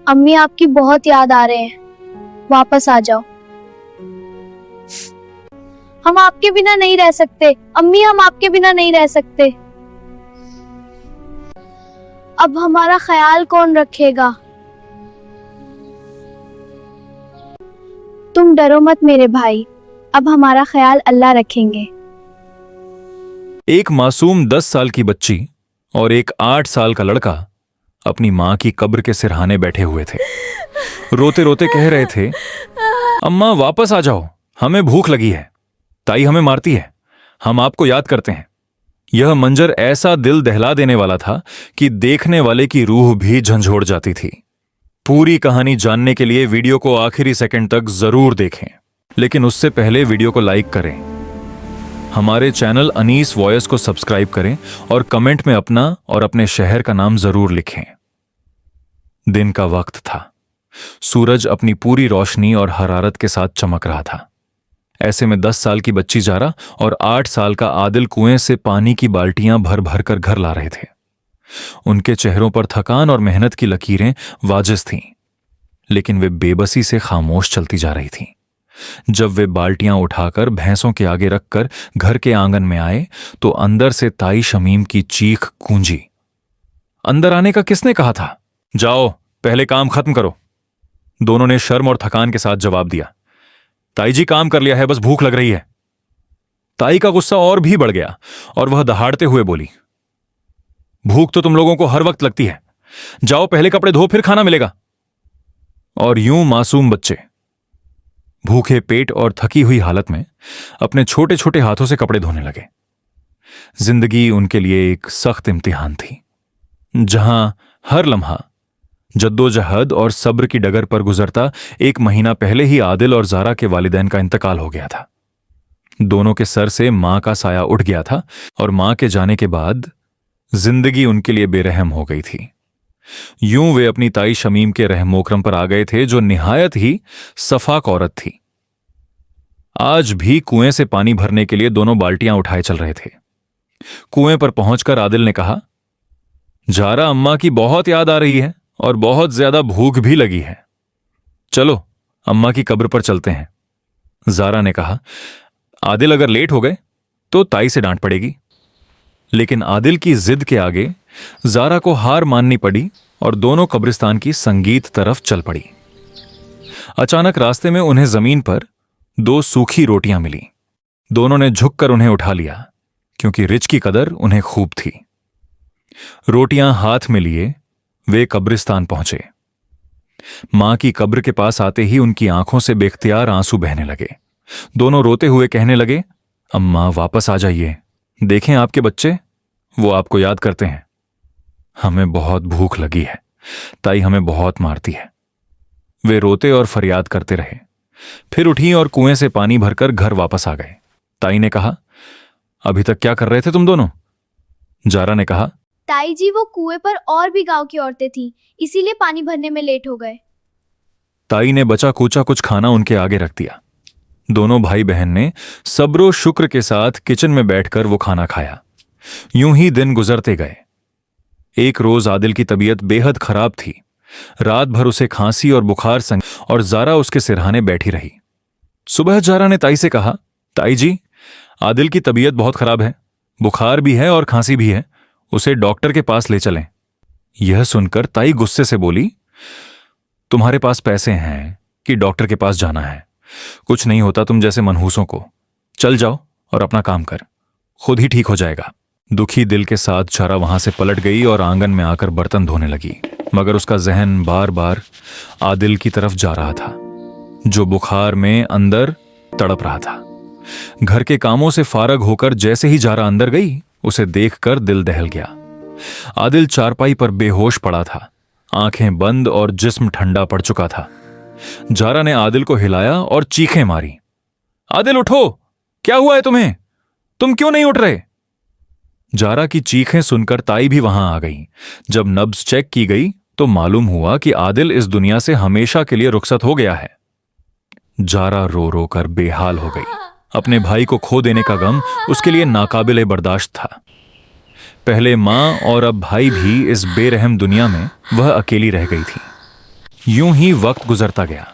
अम्मी आपकी बहुत याद आ रहे हैं, वापस आ जाओ। हम आपके बिना नहीं रह सकते अम्मी, हम आपके बिना नहीं रह सकते। अब हमारा ख्याल कौन रखेगा? तुम डरो मत मेरे भाई, अब हमारा ख्याल अल्लाह रखेंगे। एक मासूम 10 साल की बच्ची और एक 8 साल का लड़का अपनी मां की कब्र के सिरहाने बैठे हुए थे। रोते रोते कह रहे थे, अम्मा वापस आ जाओ, हमें भूख लगी है, ताई हमें मारती है, हम आपको याद करते हैं। यह मंजर ऐसा दिल दहला देने वाला था कि देखने वाले की रूह भी झंझोड़ जाती थी। पूरी कहानी जानने के लिए वीडियो को आखिरी सेकंड तक जरूर देखें, लेकिन उससे पहले वीडियो को लाइक करें, हमारे चैनल अनीस वॉयस को सब्सक्राइब करें और कमेंट में अपना और अपने शहर का नाम जरूर लिखें। दिन का वक्त था। सूरज अपनी पूरी रोशनी और हरारत के साथ चमक रहा था। ऐसे में 10 साल की बच्ची जारा और 8 साल का आदिल कुएं से पानी की बाल्टियां भर भर कर घर ला रहे थे। उनके चेहरों पर थकान और मेहनत की लकीरें वाजिज थीं, लेकिन वे बेबसी से खामोश चलती जा रही थीं। जब वे बाल्टियां उठाकर भैंसों के आगे रखकर घर के आंगन में आए तो अंदर से ताई शमीम की चीख गूंजी। अंदर आने का किसने कहा था? जाओ पहले काम खत्म करो। दोनों ने शर्म और थकान के साथ जवाब दिया। ताई जी काम कर लिया है, बस भूख लग रही है। ताई का गुस्सा और भी बढ़ गया और वह दहाड़ते हुए बोली, भूख तो तुम लोगों को हर वक्त लगती है, जाओ पहले कपड़े धो फिर खाना मिलेगा। और यूं मासूम बच्चे भूखे पेट और थकी हुई हालत में अपने छोटे छोटे हाथों से कपड़े धोने लगे। जिंदगी उनके लिए एक सख्त इम्तिहान थी, जहां हर लम्हा जद्दोजहद और सब्र की डगर पर गुजरता। 1 महीना पहले ही आदिल और जारा के वालिदैन का इंतकाल हो गया था। दोनों के सर से मां का साया उठ गया था और मां के जाने के बाद जिंदगी उनके लिए बेरहम हो गई थी। यूं वे अपनी ताई शमीम के रहमोकरम पर आ गए थे, जो निहायत ही सफाक औरत थी। आज भी कुएं से पानी भरने के लिए दोनों बाल्टियां उठाए चल रहे थे। कुएं पर पहुंचकर आदिल ने कहा, जारा अम्मा की बहुत याद आ रही है और बहुत ज्यादा भूख भी लगी है, चलो अम्मा की कब्र पर चलते हैं। जारा ने कहा, आदिल अगर लेट हो गए तो ताई से डांट पड़ेगी। लेकिन आदिल की जिद के आगे जारा को हार माननी पड़ी और दोनों कब्रिस्तान की संगीत तरफ चल पड़ी। अचानक रास्ते में उन्हें जमीन पर 2 सूखी रोटियां मिली। दोनों ने झुककर उन्हें उठा लिया, क्योंकि रिच की कदर उन्हें खूब थी। रोटियां हाथ में लिए वे कब्रिस्तान पहुंचे। मां की कब्र के पास आते ही उनकी आंखों से बेख्तियार आंसू बहने लगे। दोनों रोते हुए कहने लगे, अम्मा वापस आ जाइए, देखें आपके बच्चे, वो आपको याद करते हैं। हमें बहुत भूख लगी है, ताई हमें बहुत मारती है। वे रोते और फरियाद करते रहे, फिर उठी और कुएं से पानी भरकर घर वापस आ गए। ताई ने कहा, अभी तक क्या कर रहे थे तुम दोनों? जारा ने कहा, ताई जी वो कुएं पर और भी गांव की औरतें थीं, इसीलिए पानी भरने में लेट हो गए। ताई ने बचा कुचा कुछ खाना उनके आगे रख दिया। दोनों भाई बहन ने सब्रो शुक्र के साथ किचन में बैठकर वो खाना खाया। यूं ही दिन गुजरते गए। एक रोज आदिल की तबीयत बेहद खराब थी। रात भर उसे खांसी और बुखार संग और जारा उसके सिरहाने बैठी रही। सुबह जारा ने ताई से कहा, ताई जी आदिल की तबीयत बहुत खराब है, बुखार भी है और खांसी भी है, उसे डॉक्टर के पास ले चलें। यह सुनकर ताई गुस्से से बोली, तुम्हारे पास पैसे हैं कि डॉक्टर के पास जाना है? कुछ नहीं होता तुम जैसे मनहूसों को, चल जाओ और अपना काम कर, खुद ही ठीक हो जाएगा। दुखी दिल के साथ जारा वहां से पलट गई और आंगन में आकर बर्तन धोने लगी, मगर उसका जहन बार बार आदिल की तरफ जा रहा था, जो बुखार में अंदर तड़प रहा था। घर के कामों से फारग होकर जैसे ही जारा अंदर गई, उसे देखकर दिल दहल गया। आदिल चारपाई पर बेहोश पड़ा था, आंखें बंद और जिस्म ठंडा पड़ चुका था। जारा ने आदिल को हिलाया और चीखें मारी, आदिल उठो, क्या हुआ है तुम्हें, तुम क्यों नहीं उठ रहे? जारा की चीखें सुनकर ताई भी वहां आ गई। जब नब्ज चेक की गई तो मालूम हुआ कि आदिल इस दुनिया से हमेशा के लिए रुखसत हो गया है। जारा रो रो कर बेहाल हो गई। अपने भाई को खो देने का गम उसके लिए नाकाबिले बर्दाश्त था। पहले मां और अब भाई भी इस बेरहम दुनिया में वह अकेली रह गई थी। यूं ही वक्त गुजरता गया।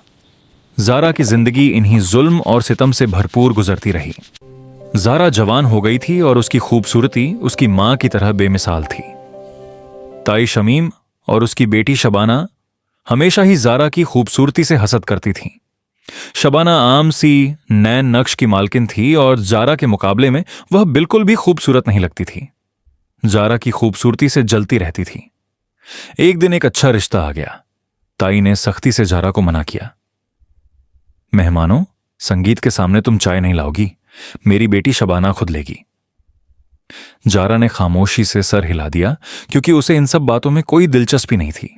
जारा की जिंदगी इन्हीं जुल्म और सितम से भरपूर गुजरती रही। जारा जवान हो गई थी और उसकी खूबसूरती उसकी मां की तरह बेमिसाल थी। ताई शमीम और उसकी बेटी शबाना हमेशा ही जारा की खूबसूरती से हसद करती थीं। शबाना आम सी नैन नक्श की मालकिन थी और जारा के मुकाबले में वह बिल्कुल भी खूबसूरत नहीं लगती थी। जारा की खूबसूरती से जलती रहती थी। एक दिन एक अच्छा रिश्ता आ गया। ताई ने सख्ती से जारा को मना किया। मेहमानों, संगीत के सामने तुम चाय नहीं लाओगी, मेरी बेटी शबाना खुद लेगी। जारा ने खामोशी से सर हिला दिया, क्योंकि उसे इन सब बातों में कोई दिलचस्पी नहीं थी।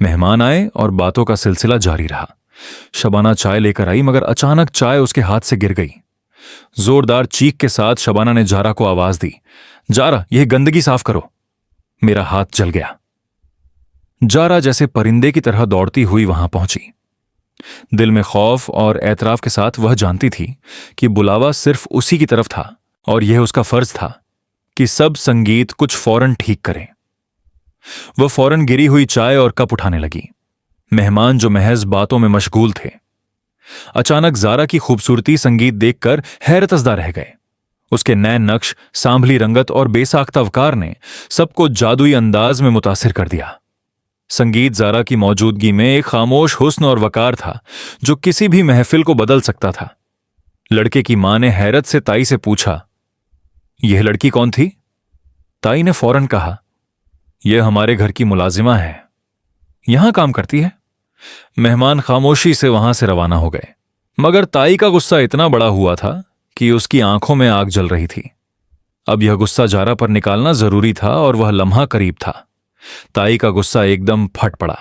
मेहमान आए और बातों का सिलसिला जारी रहा। शबाना चाय लेकर आई, मगर अचानक चाय उसके हाथ से गिर गई। जोरदार चीख के साथ शबाना ने जारा को आवाज दी, जारा, यह गंदगी साफ करो। मेरा हाथ जल गया। जारा जैसे परिंदे की तरह दौड़ती हुई वहां पहुंची। दिल में खौफ और एतराफ के साथ वह जानती थी कि बुलावा सिर्फ उसी की तरफ था और यह उसका फर्ज था कि सब संगीत कुछ फौरन ठीक करें। वह फौरन गिरी हुई चाय और कप उठाने लगी। मेहमान जो महज बातों में मशगूल थे, अचानक जारा की खूबसूरती संगीत देखकर हैरतजदा रह गए। उसके नैन नक्श, सांभली रंगत और बेसाख्ता वकार ने सबको जादुई अंदाज में मुतासिर कर दिया। संगीत जारा की मौजूदगी में एक खामोश हुस्न और वकार था जो किसी भी महफिल को बदल सकता था। लड़के की मां ने हैरत से ताई से पूछा, यह लड़की कौन थी? ताई ने फौरन कहा, यह हमारे घर की मुलाजिमा है, यहां काम करती है। मेहमान खामोशी से वहां से रवाना हो गए, मगर ताई का गुस्सा इतना बड़ा हुआ था कि उसकी आंखों में आग जल रही थी। अब यह गुस्सा जारा पर निकालना जरूरी था और वह लम्हा करीब था। ताई का गुस्सा एकदम फट पड़ा।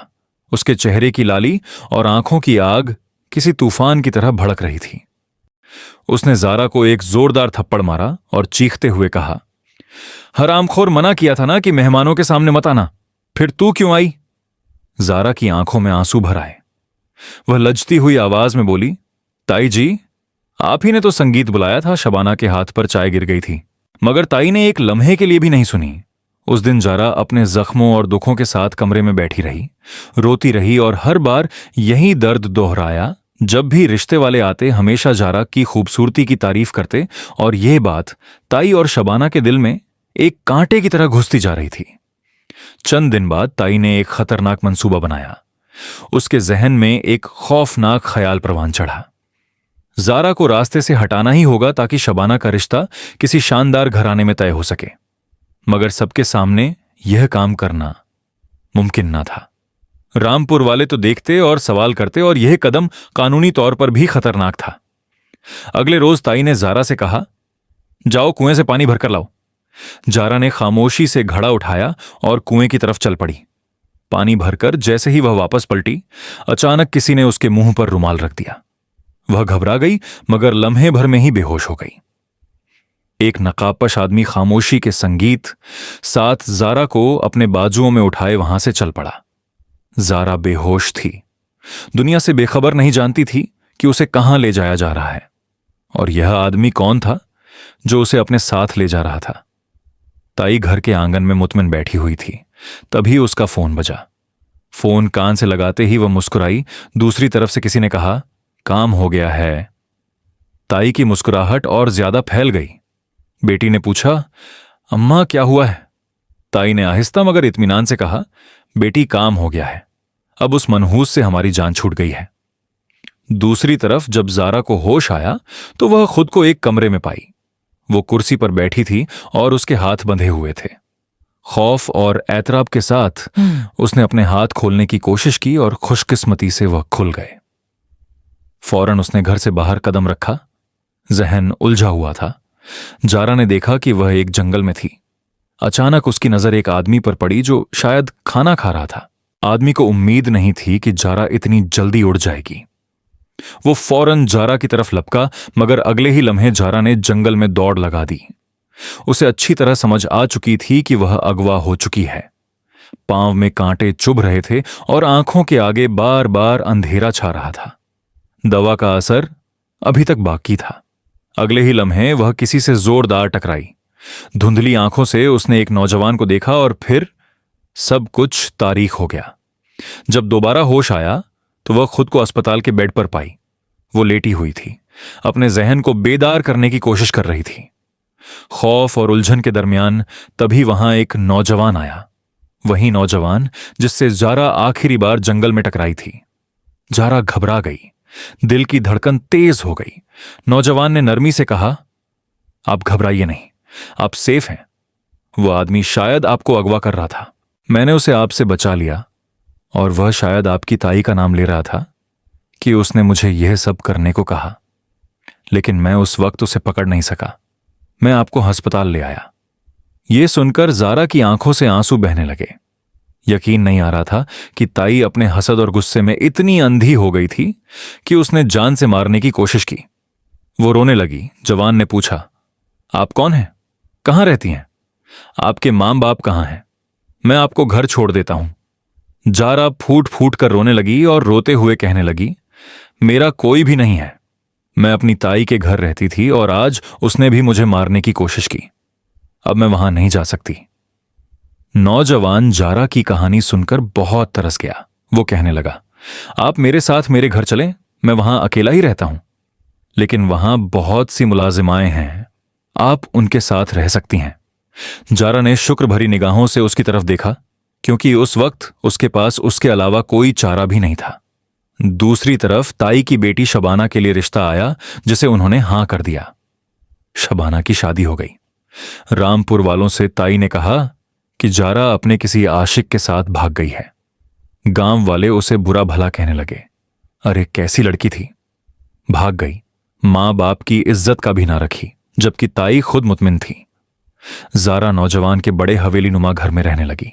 उसके चेहरे की लाली और आंखों की आग किसी तूफान की तरह भड़क रही थी। उसने जारा को एक जोरदार थप्पड़ मारा और चीखते हुए कहा, हरामखोर, मना किया था ना कि मेहमानों के सामने मत आना, फिर तू क्यों आई? जारा की आंखों में आंसू भर आए। वह लजती हुई आवाज में बोली, ताई जी, आप ही ने तो संगीत बुलाया था। शबाना के हाथ पर चाय गिर गई थी। मगर ताई ने एक लम्हे के लिए भी नहीं सुनी। उस दिन जारा अपने जख्मों और दुखों के साथ कमरे में बैठी रही, रोती रही और हर बार यही दर्द दोहराया। जब भी रिश्ते वाले आते, हमेशा जारा की खूबसूरती की तारीफ करते और यह बात ताई और शबाना के दिल में एक कांटे की तरह घुसती जा रही थी। चंद दिन बाद ताई ने एक खतरनाक मंसूबा बनाया। उसके जहन में एक खौफनाक ख्याल परवान चढ़ा। जारा को रास्ते से हटाना ही होगा ताकि शबाना का रिश्ता किसी शानदार घराने में तय हो सके। मगर सबके सामने यह काम करना मुमकिन ना था। रामपुर वाले तो देखते और सवाल करते और यह कदम कानूनी तौर पर भी खतरनाक था। अगले रोज ताई ने जारा से कहा, जाओ कुएं से पानी भरकर लाओ। जारा ने खामोशी से घड़ा उठाया और कुएं की तरफ चल पड़ी। पानी भरकर जैसे ही वह वापस पलटी, अचानक किसी ने उसके मुंह पर रुमाल रख दिया। वह घबरा गई, मगर लम्हे भर में ही बेहोश हो गई। एक नकाबपोश आदमी खामोशी के संगीत साथ जारा को अपने बाजुओं में उठाए वहां से चल पड़ा। जारा बेहोश थी, दुनिया से बेखबर नहीं जानती थी कि उसे कहां ले जाया जा रहा है। और यह आदमी कौन था जो उसे अपने साथ ले जा रहा था? ताई घर के आंगन में मुतमिन बैठी हुई थी। तभी उसका फोन बजा। फोन कान से लगाते ही वह मुस्कुराई। दूसरी तरफ से किसी ने कहा, काम हो गया है। ताई की मुस्कुराहट और ज्यादा फैल गई। बेटी ने पूछा, अम्मा क्या हुआ है? ताई ने आहिस्ता मगर इत्मीनान से कहा, बेटी काम हो गया है, अब उस मनहूस से हमारी जान छूट गई है। दूसरी तरफ जब जारा को होश आया तो वह खुद को एक कमरे में पाई। वो कुर्सी पर बैठी थी और उसके हाथ बंधे हुए थे। खौफ और एतराब के साथ उसने अपने हाथ खोलने की कोशिश की और खुशकिस्मती से वह खुल गए। फौरन उसने घर से बाहर कदम रखा। जहन उलझा हुआ था। जारा ने देखा कि वह एक जंगल में थी। अचानक उसकी नजर एक आदमी पर पड़ी जो शायद खाना खा रहा था। आदमी को उम्मीद नहीं थी कि जारा इतनी जल्दी उड़ जाएगी। वो फौरन जारा की तरफ लपका, मगर अगले ही लम्हे जारा ने जंगल में दौड़ लगा दी। उसे अच्छी तरह समझ आ चुकी थी कि वह अगवा हो चुकी है। पांव में कांटे चुभ रहे थे और आंखों के आगे बार बार अंधेरा छा रहा था। दवा का असर अभी तक बाकी था। अगले ही लम्हे वह किसी से जोरदार टकराई। धुंधली आंखों से उसने एक नौजवान को देखा और फिर सब कुछ तारीख हो गया। जब दोबारा होश आया तो वह खुद को अस्पताल के बेड पर पाई। वो लेटी हुई थी, अपने जहन को बेदार करने की कोशिश कर रही थी। खौफ और उलझन के दरमियान तभी वहां एक नौजवान आया, वही नौजवान जिससे जारा आखिरी बार जंगल में टकराई थी। जारा घबरा गई, दिल की धड़कन तेज हो गई। नौजवान ने नरमी से कहा, आप घबराइए नहीं, आप सेफ हैं। वह आदमी शायद आपको अगवा कर रहा था, मैंने उसे आपसे बचा लिया, और वह शायद आपकी ताई का नाम ले रहा था कि उसने मुझे यह सब करने को कहा, लेकिन मैं उस वक्त उसे पकड़ नहीं सका। मैं आपको अस्पताल ले आया। यह सुनकर जारा की आंखों से आंसू बहने लगे। यकीन नहीं आ रहा था कि ताई अपने हसद और गुस्से में इतनी अंधी हो गई थी कि उसने जान से मारने की कोशिश की। वो रोने लगी। जवान ने पूछा, आप कौन हैं? कहां रहती हैं? आपके मां बाप कहां हैं? मैं आपको घर छोड़ देता हूं। जारा फूट फूट कर रोने लगी और रोते हुए कहने लगी, मेरा कोई भी नहीं है। मैं अपनी ताई के घर रहती थी और आज उसने भी मुझे मारने की कोशिश की। अब मैं वहां नहीं जा सकती। नौजवान जारा की कहानी सुनकर बहुत तरस गया। वो कहने लगा, आप मेरे साथ मेरे घर चलें, मैं वहां अकेला ही रहता हूं, लेकिन वहां बहुत सी मुलाजिमाएं हैं, आप उनके साथ रह सकती हैं। जारा ने शुक्र भरी निगाहों से उसकी तरफ देखा, क्योंकि उस वक्त उसके पास उसके अलावा कोई चारा भी नहीं था। दूसरी तरफ ताई की बेटी शबाना के लिए रिश्ता आया, जिसे उन्होंने हां कर दिया। शबाना की शादी हो गई। रामपुर वालों से ताई ने कहा कि जारा अपने किसी आशिक के साथ भाग गई है। गांव वाले उसे बुरा भला कहने लगे। अरे कैसी लड़की थी, भाग गई, मां बाप की इज्जत का भी ना रखी, जबकि ताई खुद मुतमिन थी। जारा नौजवान के बड़े हवेली नुमा घर में रहने लगी।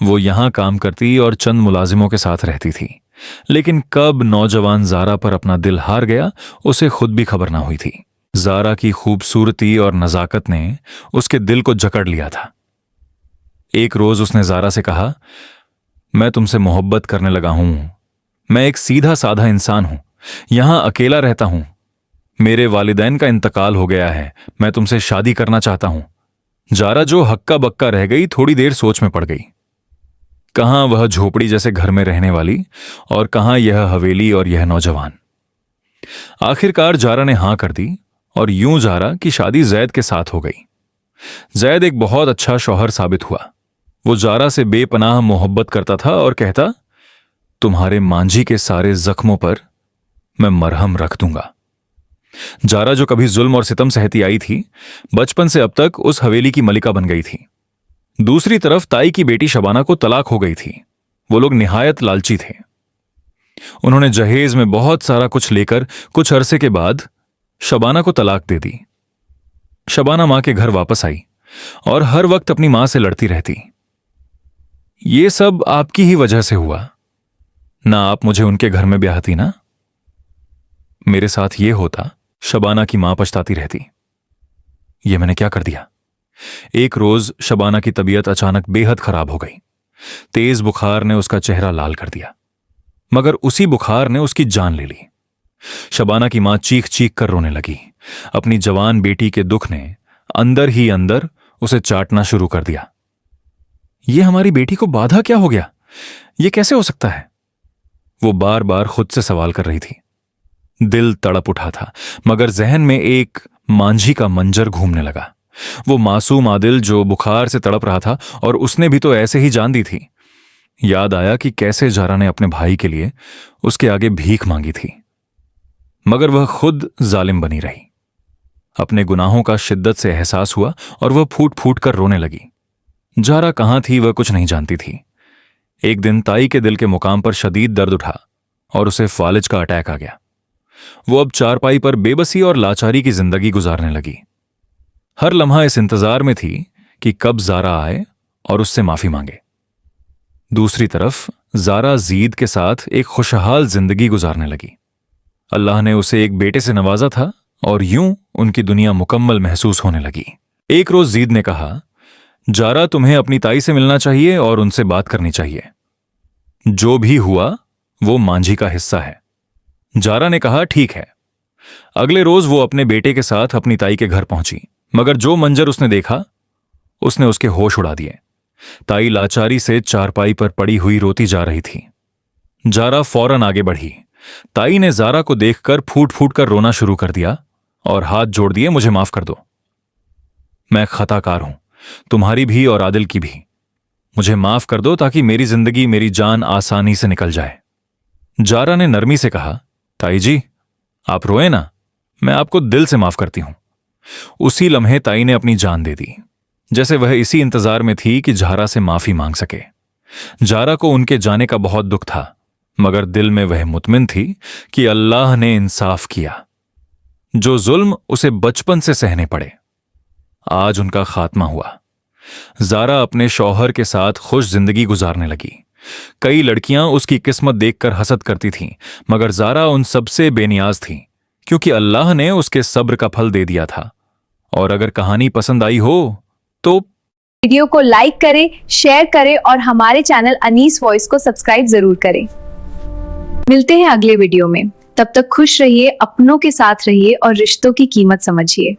वो यहां काम करती और चंद मुलाजिमों के साथ रहती थी, लेकिन कब नौजवान जारा पर अपना दिल हार गया, उसे खुद भी खबर ना हुई थी। जारा की खूबसूरती और नजाकत ने उसके दिल को जकड़ लिया था। एक रोज उसने जारा से कहा, मैं तुमसे मोहब्बत करने लगा हूं। मैं एक सीधा साधा इंसान हूं, यहां अकेला रहता हूं। मेरे वालिदैन का इंतकाल हो गया है, मैं तुमसे शादी करना चाहता हूं। जारा जो हक्का बक्का रह गई, थोड़ी देर सोच में पड़ गई। कहां वह झोपड़ी जैसे घर में रहने वाली, और कहां यह हवेली और यह नौजवान। आखिरकार जारा ने हां कर दी, और यूं जारा की शादी जैद के साथ हो गई। जैद एक बहुत अच्छा शौहर साबित हुआ। वो जारा से बेपनाह मोहब्बत करता था और कहता, तुम्हारे मांझी के सारे जख्मों पर मैं मरहम रख दूंगा। जारा जो कभी जुल्म और सितम सहती आई थी, बचपन से अब तक उस हवेली की मलिका बन गई थी। दूसरी तरफ ताई की बेटी शबाना को तलाक हो गई थी। वो लोग निहायत लालची थे। उन्होंने जहेज में बहुत सारा कुछ लेकर कुछ अरसे के बाद शबाना को तलाक दे दी। शबाना मां के घर वापस आई और हर वक्त अपनी मां से लड़ती रहती। ये सब आपकी ही वजह से हुआ ना, आप मुझे उनके घर में ब्याहती ना। मेरे साथ ये होता, शबाना की मां पछताती रहती। ये मैंने क्या कर दिया। एक रोज शबाना की तबीयत अचानक बेहद खराब हो गई। तेज बुखार ने उसका चेहरा लाल कर दिया, मगर उसी बुखार ने उसकी जान ले ली। शबाना की मां चीख चीख कर रोने लगी। अपनी जवान बेटी के दुख ने अंदर ही अंदर उसे चाटना शुरू कर दिया। यह हमारी बेटी को बाधा क्या हो गया, यह कैसे हो सकता है? वो बार बार खुद से सवाल कर रही थी। दिल तड़प उठा था, मगर जहन में एक मांझी का मंजर घूमने लगा। वो मासूम आदिल जो बुखार से तड़प रहा था, और उसने भी तो ऐसे ही जान दी थी। याद आया कि कैसे जारा ने अपने भाई के लिए उसके आगे भीख मांगी थी, मगर वह खुद जालिम बनी रही। अपने गुनाहों का शिद्दत से एहसास हुआ और वह फूट फूट कर रोने लगी। जारा कहां थी वह कुछ नहीं जानती थी। एक दिन ताई के दिल के मुकाम पर शदीद दर्द उठा और उसे फालिज का अटैक आ गया। वो अब चारपाई पर बेबसी और लाचारी की जिंदगी गुजारने लगी। हर लम्हा इस इंतजार में थी कि कब जारा आए और उससे माफी मांगे। दूसरी तरफ जारा जीद के साथ एक खुशहाल जिंदगी गुजारने लगी। अल्लाह ने उसे एक बेटे से नवाजा था और यूं उनकी दुनिया मुकम्मल महसूस होने लगी। एक रोज जीद ने कहा, जारा तुम्हें अपनी ताई से मिलना चाहिए और उनसे बात करनी चाहिए। जो भी हुआ वो मांझी का हिस्सा है। जारा ने कहा, ठीक है। अगले रोज वो अपने बेटे के साथ अपनी ताई के घर पहुंची, मगर जो मंजर उसने देखा उसने उसके होश उड़ा दिए। ताई लाचारी से चारपाई पर पड़ी हुई रोती जा रही थी। जारा फौरन आगे बढ़ी। ताई ने जारा को देखकर फूट फूट कर रोना शुरू कर दिया और हाथ जोड़ दिए, मुझे माफ कर दो, मैं खताकार हूं, तुम्हारी भी और आदिल की भी। मुझे माफ कर दो ताकि मेरी जिंदगी, मेरी जान आसानी से निकल जाए। जारा ने नरमी से कहा, ताई जी आप रोए ना, मैं आपको दिल से माफ करती हूं। उसी लम्हे ताई ने अपनी जान दे दी, जैसे वह इसी इंतजार में थी कि जारा से माफी मांग सके। जारा को उनके जाने का बहुत दुख था, मगर दिल में वह मुतमिन थी कि अल्लाह ने इंसाफ किया। जो जुल्म उसे बचपन से सहने पड़े, आज उनका खात्मा हुआ। जारा अपने शौहर के साथ खुश जिंदगी गुजारने लगी। कई लड़कियां उसकी किस्मत देखकर हसद करती थीं, मगर जारा उन सबसे बेनियाज थी, क्योंकि अल्लाह ने उसके सब्र का फल दे दिया था। और अगर कहानी पसंद आई हो तो वीडियो को लाइक करें, शेयर करें और हमारे चैनल अनीस वॉइस को सब्सक्राइब जरूर करें। मिलते हैं अगले वीडियो में, तब तक खुश रहिए, अपनों के साथ रहिए और रिश्तों की कीमत समझिए।